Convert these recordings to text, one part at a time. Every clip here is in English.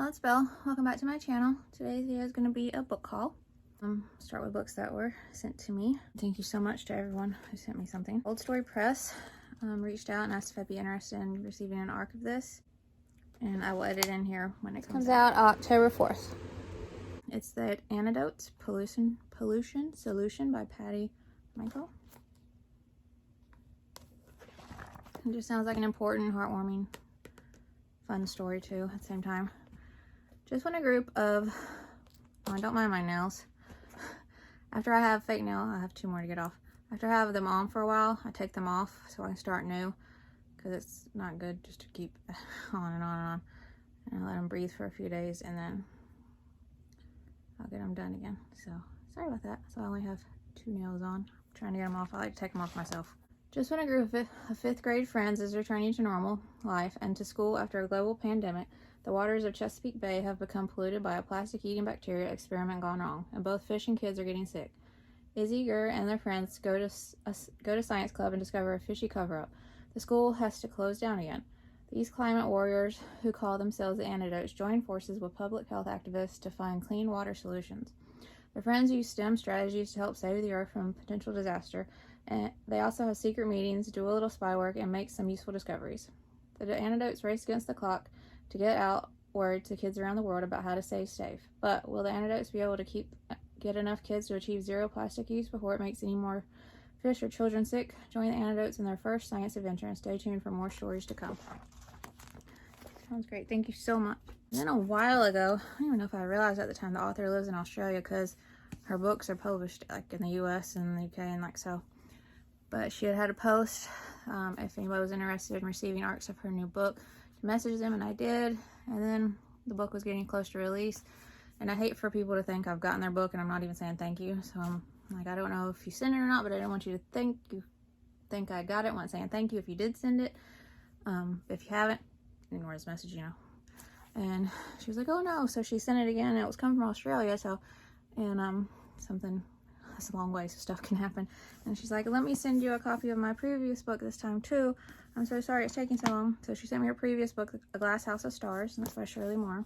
it's Belle. Welcome back to my channel. Today's video is going to be a book haul. Start with books that were sent to me. Thank you so much to everyone who sent me something. Old Story Press reached out and asked if I'd be interested in receiving an ARC of this, and I will edit in here when it comes out October 4th. It's the Antidotes Pollution Solution by Patty Michael. It just sounds like an important, heartwarming, fun story too at the same time. Just when a group of, don't mind my nails. After I have fake nail, I have 2 more to get off. After I have them on for a while, I take them off so I can start new, because it's not good just to keep on and on and on. And I let them breathe for a few days and then I'll get them done again. So sorry about that. So I only have 2 nails on. I'm trying to get them off. I like to take them off myself. Just when a group of 5th grade friends is returning to normal life and to school after a global pandemic, the waters of Chesapeake Bay have become polluted by a plastic-eating bacteria experiment gone wrong, and both fish and kids are getting sick. Izzy, Gurr, and their friends go to science club and discover a fishy cover-up. The school has to close down again. These climate warriors, who call themselves the Antidotes, join forces with public health activists to find clean water solutions. The friends use STEM strategies to help save the earth from potential disaster, and they also have secret meetings, do a little spy work, and make some useful discoveries. The Antidotes race against the clock to get out word to kids around the world about how to stay safe. But will the Antidotes be able to get enough kids to achieve zero plastic use before it makes any more fish or children sick? Join the Antidotes in their first science adventure and stay tuned for more stories to come. Sounds great. Thank you so much. And then a while ago, I don't even know if I realized at the time, the author lives in Australia because her books are published like in the US and the UK and like so. But she had a post, if anybody was interested in receiving ARCs of her new book, to message them, and I did. And then the book was getting close to release, and I hate for people to think I've gotten their book and I'm not even saying thank you. So I'm like, I don't know if you sent it or not, but I didn't want you to think I got it. I wasn't saying thank you if you did send it. If you haven't, ignore this message, you know. And she was like, oh no. So she sent it again, and it was coming from Australia. So, and something, that's a long way, so stuff can happen. And she's like, let me send you a copy of my previous book this time too. I'm so sorry it's taking so long. So she sent me her previous book, A Glass House of Stars, and that's by Shirley Moore.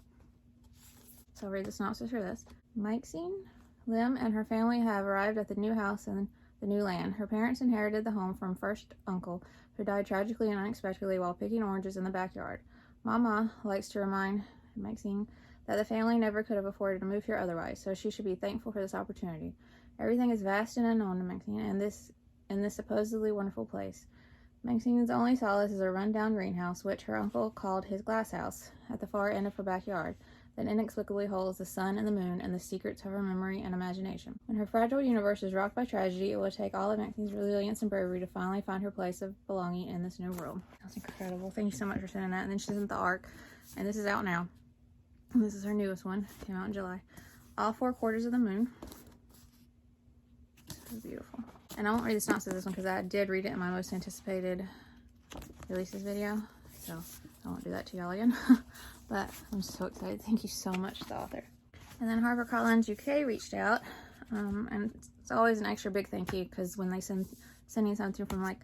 So I'll read the synopsis for this. Maxine Lim and her family have arrived at the new house in the new land. Her parents inherited the home from first uncle, who died tragically and unexpectedly while picking oranges in the backyard. Mama likes to remind Maxine that the family never could have afforded to move here otherwise, so she should be thankful for this opportunity. Everything is vast and unknown to Maxine in this supposedly wonderful place. Maxine's only solace is a run-down greenhouse, which her uncle called his glass house, at the far end of her backyard, that inexplicably holds the sun and the moon and the secrets of her memory and imagination. When her fragile universe is rocked by tragedy, it will take all of Maxine's resilience and bravery to finally find her place of belonging in this new world. That's incredible. Thank you so much for sending that. And then she sent the ARC, and this is out now. And this is her newest one. Came out in July. All 4 quarters of the moon. This is beautiful. And I won't read the synopsis of this one because I did read it in my most anticipated releases video. So I won't do that to y'all again. But I'm so excited. Thank you so much to the author. And then HarperCollins UK reached out. And it's always an extra big thank you because when they sending something from like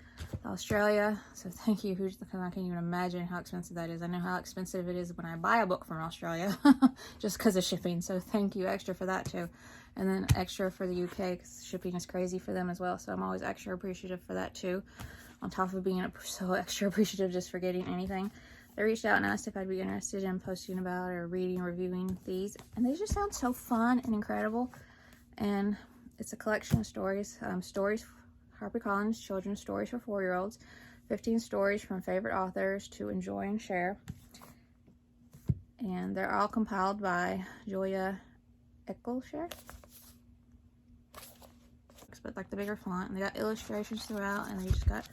Australia, so thank you, because I can't even imagine how expensive that is. I know how expensive it is when I buy a book from Australia just because of shipping, so thank you extra for that too. And then extra for the UK because shipping is crazy for them as well, so I'm always extra appreciative for that too, on top of being so extra appreciative just for getting anything. They reached out and asked if I'd be interested in posting about or reading or reviewing these, and they just sound so fun and incredible. And it's a collection of stories, HarperCollins Children's Stories for 4-year-olds, 15 stories from favorite authors to enjoy and share. And they're all compiled by Julia Eckelshare. But like the bigger font. And they got illustrations throughout, and they just got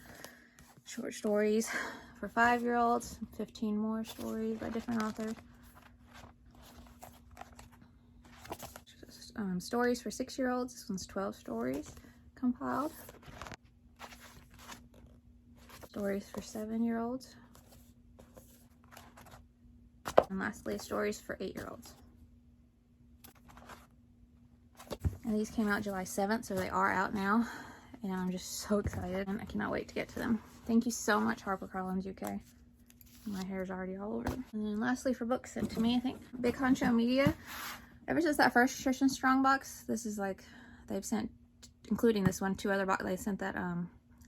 short stories for 5-year-olds, 15 more stories by different authors. Stories for 6-year-olds. This one's 12 stories compiled. Stories for 7-year-olds. And lastly, stories for 8-year-olds. And these came out July 7th, so they are out now. And I'm just so excited, and I cannot wait to get to them. Thank you so much, HarperCollins UK. My hair's already all over. And then lastly for books sent to me, I think Big Honcho Media. Ever since that first Tristan Strong box, this is like, they've sent, including this one, 2 other boxes. They sent that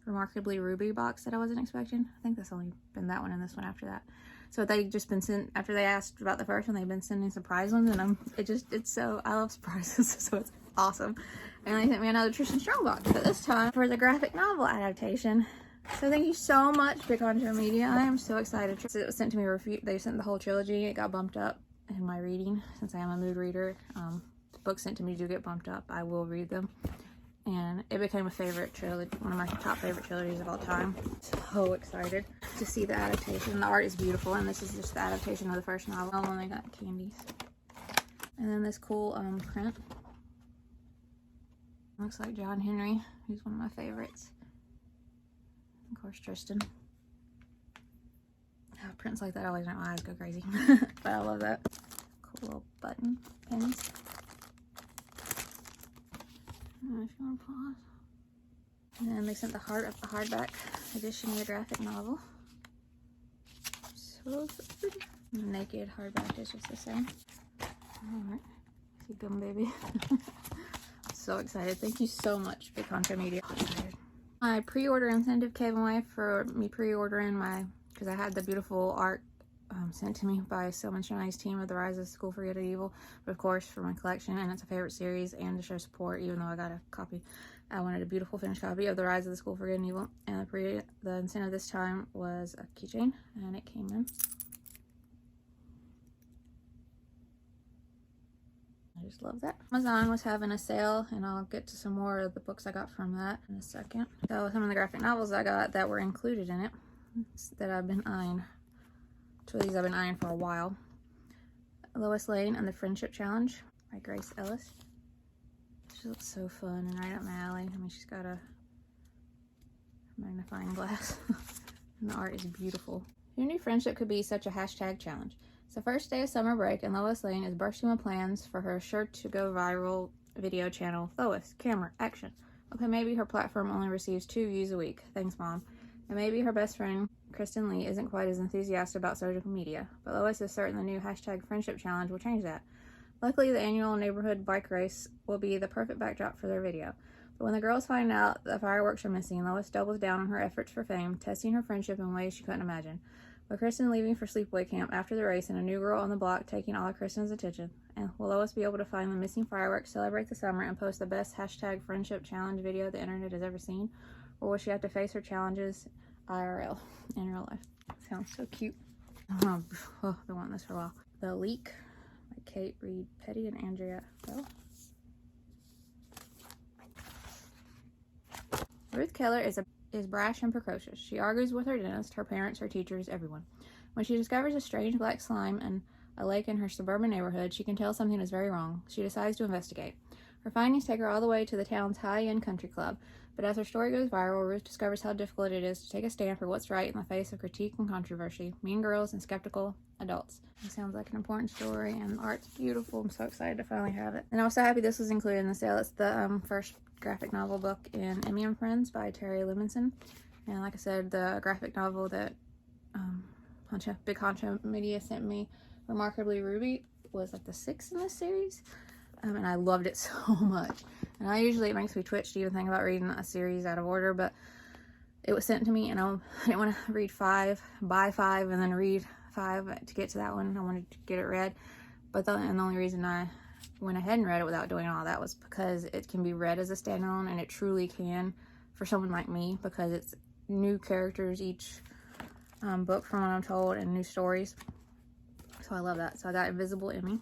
Remarkably Ruby box that I wasn't expecting. I think that's only been that one and this one after that. So they've just been sent, after they asked about the first one, they've been sending surprise ones, and it's so, I love surprises, so it's awesome. And they sent me another Tristan Strong box, but this time for the graphic novel adaptation. So thank you so much, Big Honcho Media. I am so excited. It was sent to me, they sent the whole trilogy. It got bumped up in my reading, since I am a mood reader. Books sent to me do get bumped up. I will read them. And it became a favorite trilogy, one of my top favorite trilogies of all time. So excited to see the adaptation. The art is beautiful, and this is just the adaptation of the first novel. And they got candies. And then this cool print. Looks like John Henry, who's one of my favorites. Of course, Tristan. Oh, prints like that always make my eyes go crazy. But I love that. Cool little button pins. If you want to pause. And then they sent the hardback edition of the graphic novel. So good. The naked hardback is just the same. Alright. See Gum Baby. So excited. Thank you so much, Big Honcho Media. My pre-order incentive came away for me pre-ordering because I had the beautiful art sent to me by So Much Nice team of The Rise of School for Good and Evil, but of course for my collection, and it's a favorite series, and to show support, even though I got a copy, I wanted a beautiful finished copy of The Rise of the School for Good and Evil. And the incentive this time was a keychain, and it came in. I just love that. Amazon was having a sale, and I'll get to some more of the books I got from that in a second. So some of the graphic novels I got that were included in it that I've been eyeing. 2 of these I've been eyeing for a while. Lois Lane and the Friendship Challenge by Grace Ellis. She looks so fun and right up my alley. I mean, she's got a magnifying glass. And the art is beautiful. Who knew friendship could be such a hashtag challenge? It's the first day of summer break, and Lois Lane is bursting with plans for her sure-to-go viral video channel, Lois, Camera, Action. Okay, maybe her platform only receives 2 views a week. Thanks, Mom. And maybe her best friend, Kristen Lee, isn't quite as enthusiastic about social media, but Lois is certain the new hashtag friendship challenge will change that. Luckily, the annual neighborhood bike race will be the perfect backdrop for their video. But when the girls find out the fireworks are missing, Lois doubles down on her efforts for fame, testing her friendship in ways she couldn't imagine. With Kristen leaving for sleepaway camp after the race and a new girl on the block taking all of Kristen's attention, and will Lois be able to find the missing fireworks, celebrate the summer, and post the best hashtag friendship challenge video the internet has ever seen? Or will she have to face her challenges IRL, in real life? Sounds so cute. Oh, I've been wanting this for a while. The Leak by Kate Reed Petty and Andrea Belle. Ruth Keller is brash and precocious. She argues with her dentist, her parents, her teachers, everyone. When she discovers a strange black slime in a lake in her suburban neighborhood, she can tell something is very wrong. She decides to investigate. Her findings take her all the way to the town's high-end country club, but as her story goes viral, Ruth discovers how difficult it is to take a stand for what's right in the face of critique and controversy, mean girls, and skeptical adults. It sounds like an important story, and the art's beautiful. I'm so excited to finally have it. And I was so happy this was included in the sale. It's the first graphic novel book in Emmy and Friends by Terry Levinson. And like I said, the graphic novel that Big Honcho Media sent me, Remarkably Ruby, was like the 6th in this series. And I loved it so much. And it makes me twitch to even think about reading a series out of order, but it was sent to me, and I didn't want to read 5, buy 5, and then read 5 to get to that one. I wanted to get it read. But the only reason I went ahead and read it without doing all that was because it can be read as a standalone, and it truly can for someone like me, because it's new characters each book from what I'm told, and new stories. So I love that. So I got Invisible Emmy.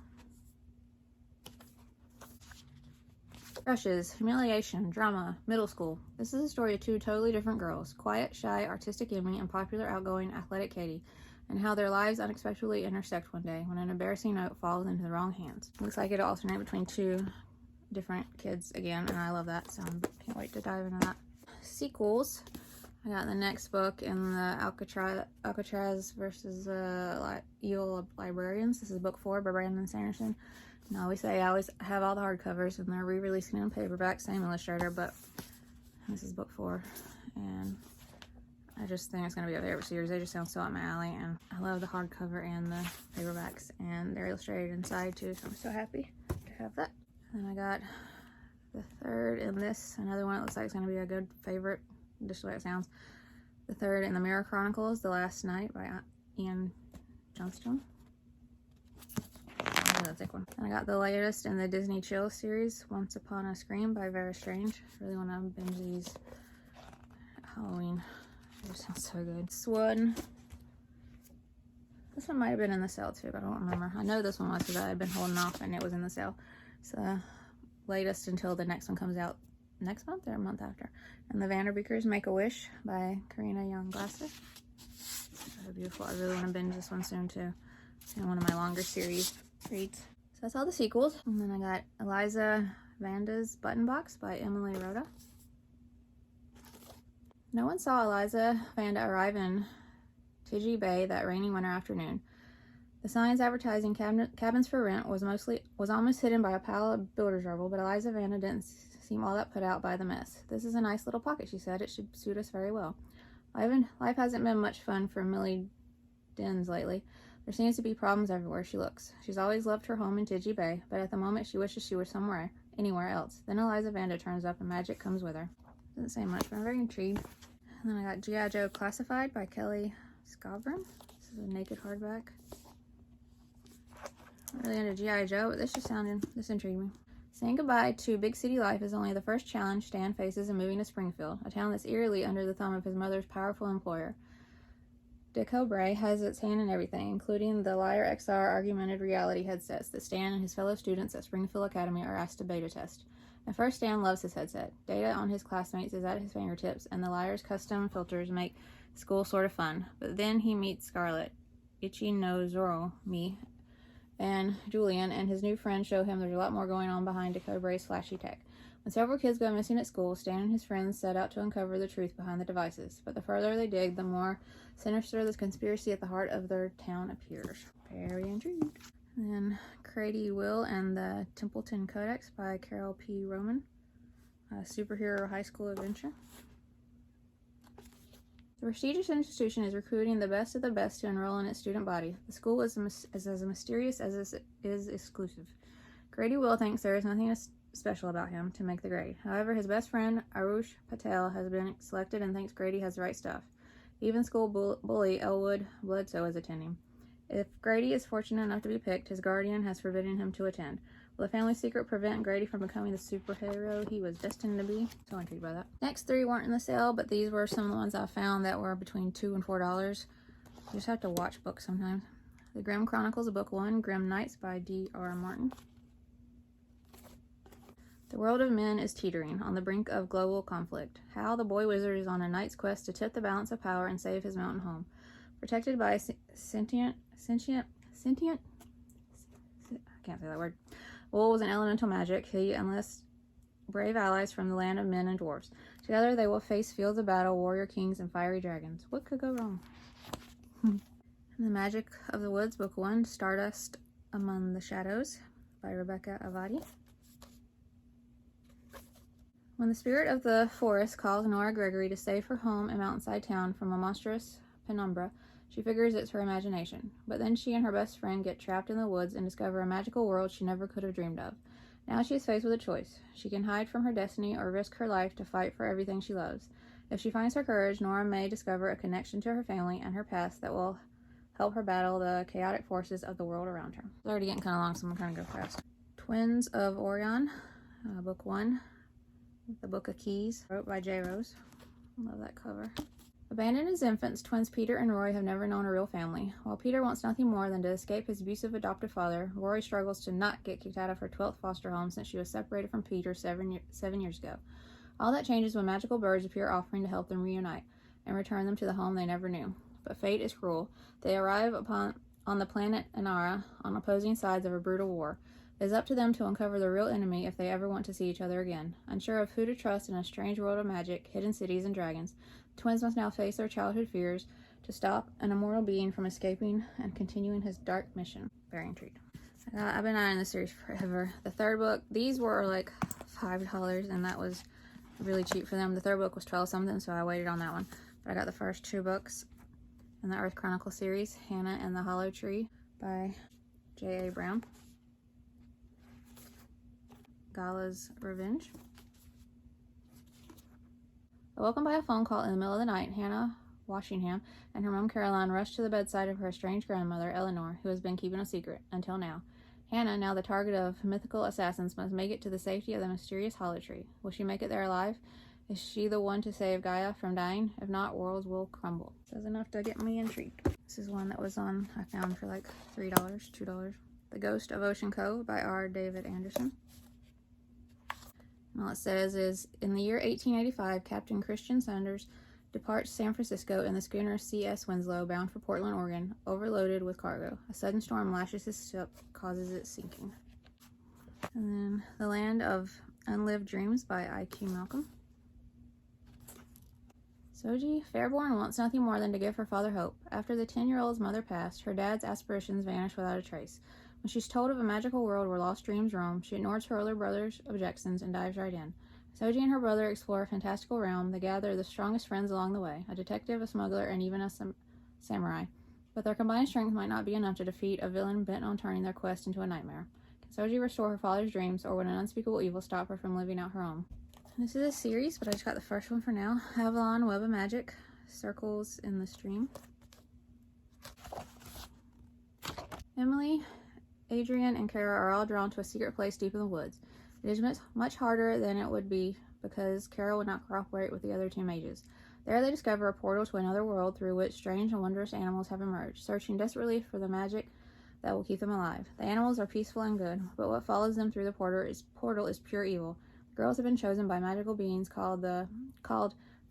Crushes, humiliation, drama, middle school. This is a story of 2 totally different girls, quiet, shy, artistic Emmy and popular, outgoing, athletic Katie, and how their lives unexpectedly intersect one day when an embarrassing note falls into the wrong hands. Looks like it'll alternate between 2 different kids again, and I love that, so I can't wait to dive into that. Sequels. I got the next book in the Alcatraz versus Evil Librarians. This is book 4 by Brandon Sanderson. And I always have all the hardcovers, and they're re-releasing it in paperback, same illustrator, but this is book 4, and I just think it's going to be a favorite series. They just sound so up my alley, and I love the hardcover and the paperbacks, and they're illustrated inside too, so I'm so happy to have that. And then I got the third in this, another one that looks like it's going to be a good favorite, just the way it sounds. The third in the Mirror Chronicles, The Last Night by Ian Johnstone. That's a thick one. And I got the latest in the Disney Chill series, Once Upon a Scream by Vera Strange. Really want to binge these Halloween. It just sounds so good. This one might have been in the sale too, but I don't remember. I know this one was because I had been holding off and it was in the sale. It's the latest until the next one comes out next month or a month after. And the Vanderbeekers Make a Wish by Karina Young Glasser. So beautiful. I really want to binge this one soon too. And one of my longer series reads. So that's all the sequels. And then I got Eliza Vanda's Button Box by Emily Rhoda. No one saw Eliza Vanda arrive in Tidgy Bay that rainy winter afternoon. The signs advertising cabins for rent was almost hidden by a pile of builder's rubble, but Eliza Vanda didn't seem all that put out by the mess. "This is a nice little pocket," she said. "It should suit us very well." Life hasn't been much fun for Millie Dens lately. There seems to be problems everywhere she looks. She's always loved her home in Tidgy Bay, but at the moment she wishes she were anywhere else. Then Eliza Vanda turns up and magic comes with her. Doesn't say much, but I'm very intrigued. And then I got G.I. Joe Classified by Kelly Scovern. This is a naked hardback. I'm really into G.I. Joe, but this intrigued me. Saying goodbye to big city life is only the first challenge Stan faces in moving to Springfield, a town that's eerily under the thumb of his mother's powerful employer. DeCobre has its hand in everything, including the Lyre XR augmented reality headsets that Stan and his fellow students at Springfield Academy are asked to beta test. At first, Stan loves his headset. Data on his classmates is at his fingertips, and the Lyre's custom filters make school sort of fun. But then he meets Scarlett, Ichinozoro, and Julian, and his new friends show him there's a lot more going on behind DeCobre's flashy tech. When several kids go missing at school, Stan and his friends set out to uncover the truth behind the devices. But the further they dig, the more sinister the conspiracy at the heart of their town appears. Very intrigued. And then Crady Will and the Templeton Codex by Carol P. Roman. A superhero high school adventure. The prestigious institution is recruiting the best of the best to enroll in its student body. The school is as mysterious as it is exclusive. Grady Will thinks there is nothing special about him to make the grade. However, his best friend, Arush Patel, has been selected and thinks Grady has the right stuff. Even school bully Elwood Bledsoe is attending. If Grady is fortunate enough to be picked, his guardian has forbidden him to attend. Will the family secret prevent Grady from becoming the superhero he was destined to be? So intrigued by that. Next three weren't in the sale, but these were some of the ones I found that were between $2 and $4. You just have to watch books sometimes. The Grimm Chronicles, Book 1, Grimm Nights by D.R. Martin. The world of men is teetering on the brink of global conflict. Hal, the boy wizard, is on a night's quest to tip the balance of power and save his mountain home. Protected by sentient, I can't say that word, wolves and elemental magic, he enlists brave allies from the land of men and dwarves. Together they will face fields of battle, warrior kings, and fiery dragons. What could go wrong? The Magic of the Woods, Book 1, Stardust Among the Shadows by Rebecca Avadi. When the spirit of the forest calls Nora Gregory to save her home and mountainside town from a monstrous penumbra, she figures it's her imagination. But then she and her best friend get trapped in the woods and discover a magical world she never could have dreamed of. Now she is faced with a choice. She can hide from her destiny or risk her life to fight for everything she loves. If she finds her courage, Nora may discover a connection to her family and her past that will help her battle the chaotic forces of the world around her. It's already getting kind of long, so I'm going to go fast. Twins of Orion, Book 1, The Book of Keys, wrote by J. Rose. Love that cover. Abandoned as infants, twins Peter and Rory have never known a real family. While Peter wants nothing more than to escape his abusive adoptive father, Rory struggles to not get kicked out of her 12th foster home since she was separated from Peter 7 years ago. All that changes when magical birds appear offering to help them reunite and return them to the home they never knew. But fate is cruel. They arrive on the planet Inara on opposing sides of a brutal war. It is up to them to uncover the real enemy if they ever want to see each other again. Unsure of who to trust in a strange world of magic, hidden cities, and dragons, the twins must now face their childhood fears to stop an immortal being from escaping and continuing his dark mission. Very intrigued. I've been eyeing this series forever. The third book, these were like $5, and that was really cheap for them. The third book was $12 something, so I waited on that one. but I got the first 2 books in the Earth Chronicle series, Hannah and the Hollow Tree by J.A. Brown. Gala's Revenge. Awoken by a phone call in the middle of the night, Hannah Washingham and her mom Caroline rushed to the bedside of her estranged grandmother, Eleanor, who has been keeping a secret until now. Hannah, now the target of mythical assassins, must make it to the safety of the mysterious Hollow Tree. Will she make it there alive? Is she the one to save Gaia from dying? If not, worlds will crumble. That's enough to get me intrigued. This is one that was on, I found for like $3, $2. The Ghost of Ocean Cove by R. David Anderson. And all it says is, in the year 1885, Captain Christian Sanders departs San Francisco in the schooner C.S. Winslow, bound for Portland, Oregon, overloaded with cargo. A sudden storm lashes his ship, causes it sinking. And then The Land of Unlived Dreams by I.Q. Malcolm. Soji Fairborn wants nothing more than to give her father hope. After the 10-year-old's mother passed, her dad's aspirations vanish without a trace. When she's told of a magical world where lost dreams roam, she ignores her older brother's objections and dives right in. Soji and her brother explore a fantastical realm. They gather the strongest friends along the way, a detective, a smuggler, and even a samurai. But their combined strength might not be enough to defeat a villain bent on turning their quest into a nightmare. Can Soji restore her father's dreams, or would an unspeakable evil stop her from living out her own? This is a series, but I just got the first one for now. Avalon, Web of Magic, Circles in the Stream. Emily, Adrian, and Kara are all drawn to a secret place deep in the woods. It is much harder than it would be because Kara would not cooperate with the other 2 mages. There they discover a portal to another world through which strange and wondrous animals have emerged, searching desperately for the magic that will keep them alive. The animals are peaceful and good, but what follows them through the portal is pure evil. The girls have been chosen by magical beings called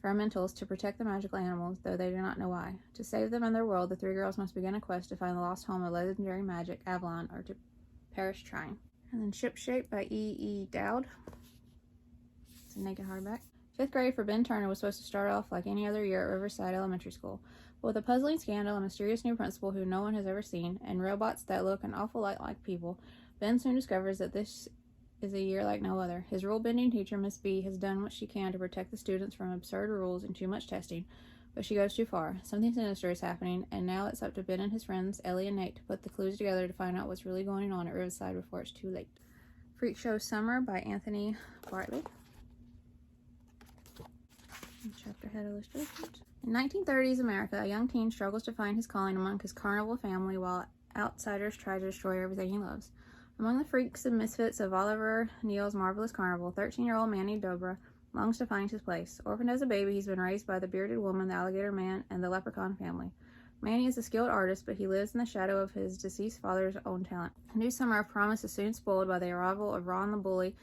Fermentals to protect the magical animals, though they do not know why. To save them and their world, the 3 girls must begin a quest to find the lost home of legendary magic, Avalon, or to perish trying. And then Ship Shape by E.E. Dowd. It's a naked hardback. 5th grade for Ben Turner was supposed to start off like any other year at Riverside Elementary School, but with a puzzling scandal, a mysterious new principal who no one has ever seen, and robots that look an awful lot like people, Ben soon discovers that this is a year like no other. His rule-bending teacher, Miss B, has done what she can to protect the students from absurd rules and too much testing, but she goes too far. Something sinister is happening, and now it's up to Ben and his friends, Ellie and Nate, to put the clues together to find out what's really going on at Riverside before it's too late. Freak Show Summer by Anthony Bartley. Chapter head illustrations. In 1930s America, a young teen struggles to find his calling among his carnival family while outsiders try to destroy everything he loves. Among the freaks and misfits of Oliver Neal's marvelous carnival, 13-year-old Manny Dobra longs to find his place. Orphaned as a baby, he's been raised by the bearded woman, the alligator man, and the leprechaun family. Manny is a skilled artist, but he lives in the shadow of his deceased father's own talent. A new summer of promise is soon spoiled by the arrival of Ron the Bully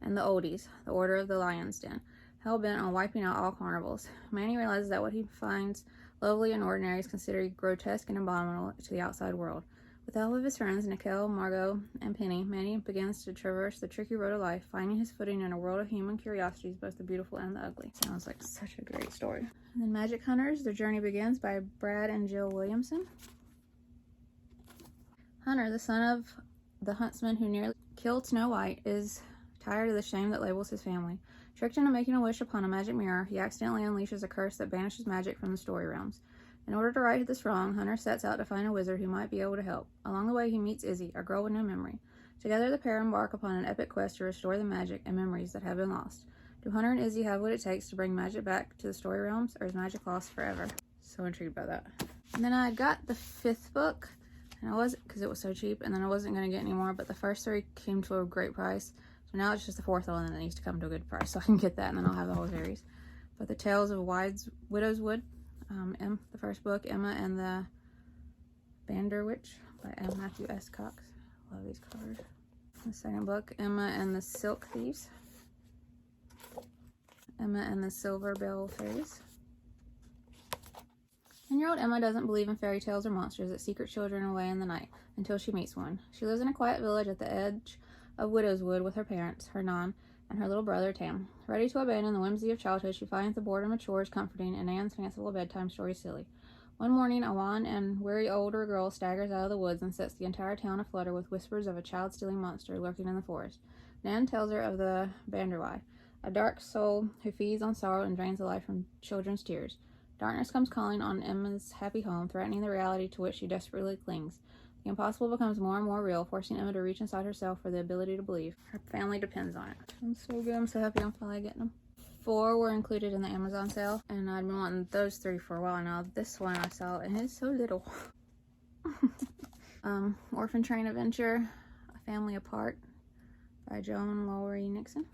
and the Oldies, the Order of the Lion's Den, hell-bent on wiping out all carnivals. Manny realizes that what he finds lovely and ordinary is considered grotesque and abominable to the outside world. With the help of his friends, Nicole, Margot, and Penny, Manny begins to traverse the tricky road of life, finding his footing in a world of human curiosities, both the beautiful and the ugly. Sounds like such a great story. And then Magic Hunters, The Journey Begins by Brad and Jill Williamson. Hunter, the son of the huntsman who nearly killed Snow White, is tired of the shame that labels his family. Tricked into making a wish upon a magic mirror, he accidentally unleashes a curse that banishes magic from the story realms. In order to right this wrong, Hunter sets out to find a wizard who might be able to help. Along the way, he meets Izzy, a girl with no memory. Together, the pair embark upon an epic quest to restore the magic and memories that have been lost. Do Hunter and Izzy have what it takes to bring magic back to the story realms, or is magic lost forever? So intrigued by that. And then I got the 5th book, and I wasn't, because it was so cheap, and then I wasn't going to get any more, but the first 3 came to a great price. So now it's just the 4th one that needs to come to a good price, so I can get that, and then I'll have the whole series. But the Tales of Widow's Wood, the first book, Emma and the Bander Witch by Matthew S. Cox. Love these covers. The second book, Emma and the Silk Thieves. Emma and the Silver Bell Fairies. 10-year-old Emma doesn't believe in fairy tales or monsters that secret children away in the night until she meets one. She lives in a quiet village at the edge of Widow's Wood with her parents, her Nan, and her little brother Tam. Ready to abandon the whimsy of childhood, she finds the boredom of chores comforting and Anne's fanciful bedtime stories silly. One morning, a wan and weary older girl staggers out of the woods and sets the entire town aflutter with whispers of a child-stealing monster lurking in the forest. Nan tells her of the Banderwai, a dark soul who feeds on sorrow and drains the life from children's tears. Darkness comes calling on Emma's happy home, threatening the reality to which she desperately clings. The impossible becomes more and more real, forcing Emma to reach inside herself for the ability to believe. Her family depends on it. I'm so good. I'm so happy I'm finally getting them. 4 were included in the Amazon sale, and I've been wanting those 3 for a while now. This one I saw, and it's so little. Orphan Train Adventure, A Family Apart by Joan Lowry Nixon.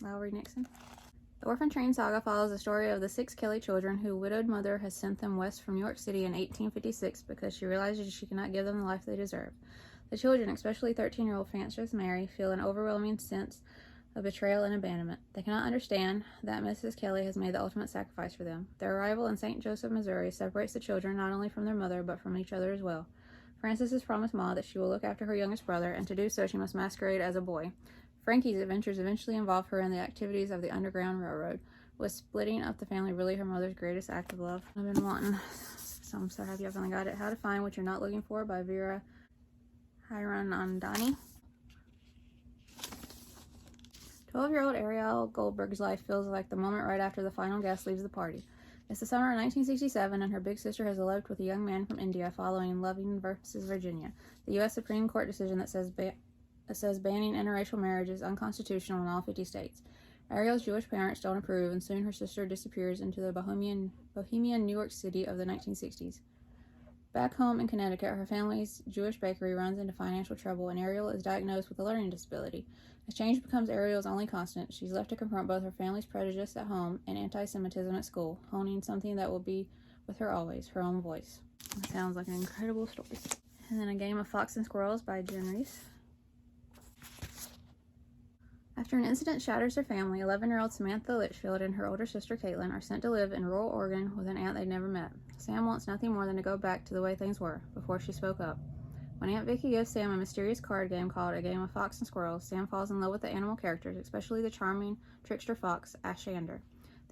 The Orphan Train saga follows the story of the 6 Kelly children whose widowed mother has sent them west from New York City in 1856 because she realizes she cannot give them the life they deserve. The children, especially 13-year-old Frances Mary, feel an overwhelming sense of betrayal and abandonment. They cannot understand that Mrs. Kelly has made the ultimate sacrifice for them. Their arrival in St. Joseph, Missouri separates the children not only from their mother, but from each other as well. Frances has promised Ma that she will look after her youngest brother, and to do so she must masquerade as a boy. Frankie's adventures eventually involve her in the activities of the Underground Railroad. Was splitting up the family really her mother's greatest act of love? I've been wanting, so I'm so happy I finally got it. How to Find What You're Not Looking For by Vera Hiranandani. 12-year-old Ariel Goldberg's life feels like the moment right after the final guest leaves the party. It's the summer of 1967, and her big sister has eloped with a young man from India following Loving versus Virginia, the U.S. Supreme Court decision that says banning interracial marriage is unconstitutional in all 50 states. Ariel's Jewish parents don't approve, and soon her sister disappears into the bohemian New York City of the 1960s. Back home in Connecticut, her family's Jewish bakery runs into financial trouble, and Ariel is diagnosed with a learning disability. As change becomes Ariel's only constant, she's left to confront both her family's prejudice at home and anti-Semitism at school, honing something that will be with her always, her own voice. It sounds like an incredible story. And then A Game of Fox and Squirrels by Jen Reese. After an incident shatters their family, 11-year-old Samantha Litchfield and her older sister Caitlin are sent to live in rural Oregon with an aunt they'd never met. Sam wants nothing more than to go back to the way things were, before she spoke up. When Aunt Vicky gives Sam a mysterious card game called A Game of Fox and Squirrels, Sam falls in love with the animal characters, especially the charming trickster fox, Ashander.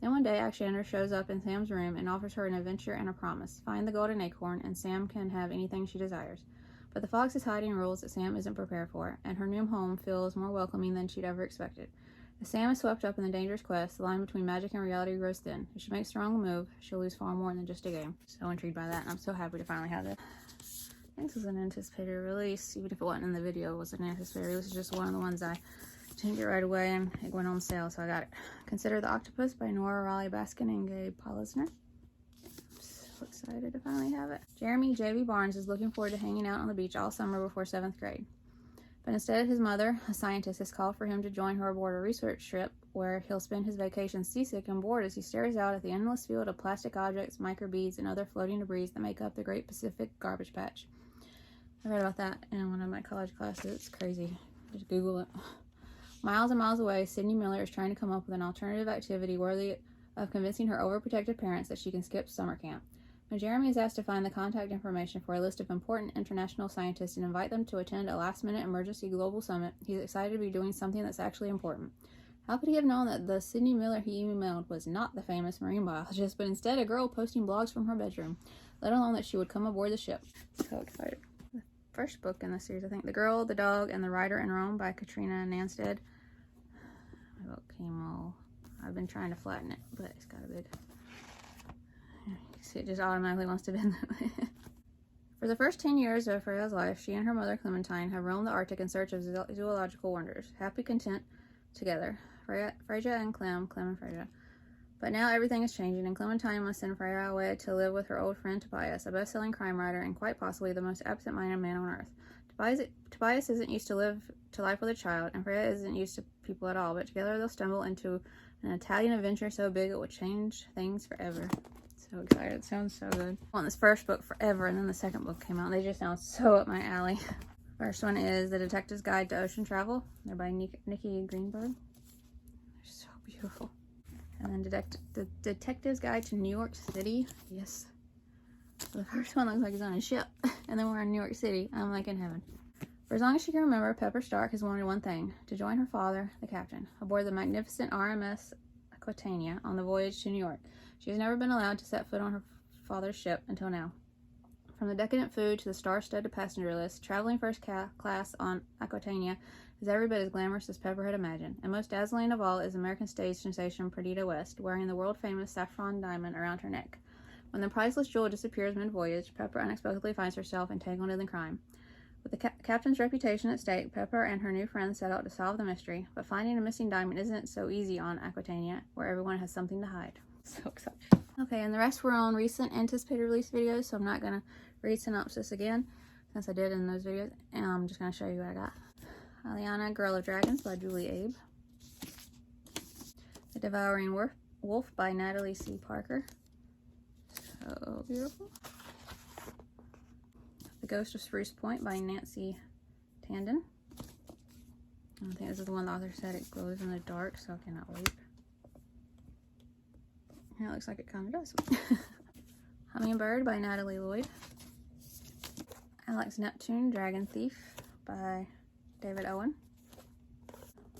Then one day, Ashander shows up in Sam's room and offers her an adventure and a promise. Find the golden acorn, and Sam can have anything she desires. But the fox is hiding rules that Sam isn't prepared for, and her new home feels more welcoming than she'd ever expected. As Sam is swept up in the dangerous quest, the line between magic and reality grows thin. If she makes the wrong move, she'll lose far more than just a game. So intrigued by that, and I'm so happy to finally have this. I think this was an anticipated release, even if it wasn't in the video, it was an anticipated release. This is just one of the ones I didn't get right away, and it went on sale, so I got it. Consider the Octopus by Nora Raleigh Baskin and Gabe Polizner. Excited to finally have it. Jeremy J.B. Barnes is looking forward to hanging out on the beach all summer before 7th grade. But instead, his mother, a scientist, has called for him to join her aboard a research trip where he'll spend his vacation seasick and bored as he stares out at the endless field of plastic objects, microbeads, and other floating debris that make up the Great Pacific Garbage Patch. I read about that in one of my college classes. It's crazy. Just Google it. Miles and miles away, Sydney Miller is trying to come up with an alternative activity worthy of convincing her overprotective parents that she can skip summer camp. When Jeremy is asked to find the contact information for a list of important international scientists and invite them to attend a last-minute emergency global summit, he's excited to be doing something that's actually important. How could he have known that the Sydney Miller he emailed was not the famous marine biologist, but instead a girl posting blogs from her bedroom, let alone that she would come aboard the ship? So excited. The first book in the series, I think, The Girl, the Dog, and the Writer in Rome by Katrina Nanstead. My book came all... I've been trying to flatten it, but it's got a big... It just automatically wants to bend that way. For the first 10 years of Freya's life, she and her mother Clementine have roamed the Arctic in search of zoological wonders, happy, content together. Freya and Clem and Freya. But now everything is changing, and Clementine must send Freya away to live with her old friend Tobias, a best-selling crime writer and quite possibly the most absent-minded man on earth. Tobias isn't used to life with a child, and Freya isn't used to people at all, but together they'll stumble into an Italian adventure so big it will change things forever. So excited. It sounds so good. I want this first book forever, and then the second book came out. They just sound so up my alley. First one is The Detective's Guide to Ocean Travel. They're by Nikki Greenberg. They're so beautiful. And then The Detective's Guide to New York City. Yes. The first one looks like he's on a ship, and then we're in New York City. I'm like in heaven. For as long as she can remember, Pepper Stark has wanted one thing, to join her father, the captain, aboard the magnificent RMS Aquitania on the voyage to New York. She has never been allowed to set foot on her father's ship until now. From the decadent food to the star-studded passenger list, traveling first class on Aquitania is every bit as glamorous as Pepper had imagined. And most dazzling of all is American stage sensation Perdita West, wearing the world-famous saffron diamond around her neck. When the priceless jewel disappears mid-voyage, Pepper unexpectedly finds herself entangled in the crime. With the captain's reputation at stake, Pepper and her new friends set out to solve the mystery, but finding a missing diamond isn't so easy on Aquitania, where everyone has something to hide. So excited. Okay, and the rest were on recent anticipated release videos, so I'm not going to read synopsis again, since I did in those videos. And I'm just going to show you what I got. Aliana, Girl of Dragons by Julie Abe. The Devouring Wolf by Natalie C. Parker. So beautiful. The Ghost of Spruce Point by Nancy Tandon. I think this is the one the author said it glows in the dark, so I cannot wait. Yeah, it looks like it kind of does. Hummingbird by Natalie Lloyd. Alex Neptune, Dragon Thief by David Owen.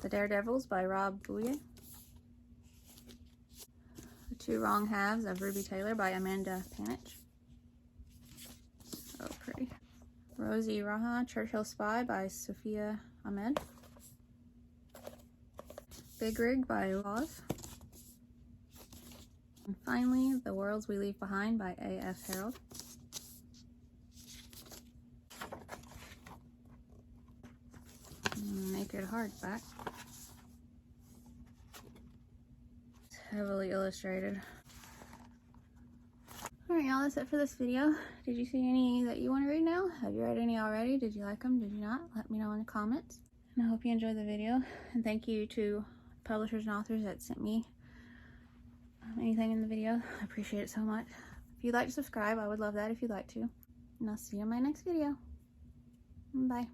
The Daredevils by Rob Bouye. The Two Wrong Halves of Ruby Taylor by Amanda Panich. So pretty. Rosie Raha, Churchill Spy by Sophia Ahmed. Big Rig by Laws. And finally, The Worlds We Leave Behind by A.F. Harold. Naked hardback. It's heavily illustrated. Alright y'all, that's it for this video. Did you see any that you want to read now? Have you read any already? Did you like them? Did you not? Let me know in the comments. And I hope you enjoyed the video. And thank you to publishers and authors that sent me anything in the video. I appreciate it so much. If you'd like to subscribe, I would love that if you'd like to. And I'll see you in my next video. Bye.